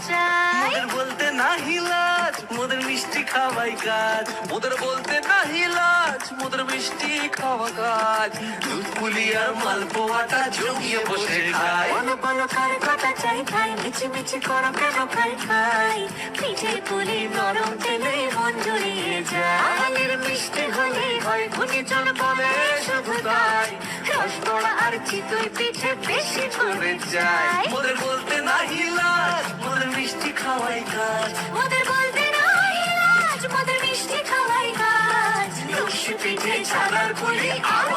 চাই। মোদের বলতে নাহি লাজ, মোদের মিষ্টি খাওয়াই কাজ। মোদের বলতে নাহি লাজ, মোদের মিষ্টি খাওয়া কাজ। দুধ পুলি আর মালপোয়াটা জমিয়ে বসে খায়। বলো বলো কার কথা চাই ভাই, মিছি মিছি করো কেন খাই খাই। পিঠে পুলি নরম তেলে মন জড়িয়ে যায়। আলের মিষ্টি হলেই হয় ঘূর্ণিঝড় বলে শুধু তাই। রসবড়া আর চিতই পিঠে বেশি করে যায়। মোদের বলতে নাহি লাজ, মোদের মিষ্টি খাওয়াই কাজ। মোদের বলতে নাই লাজ, মোদের মিষ্টি খাওয়াই কাজ। লস্যি পিঠে ছানার পুলি আর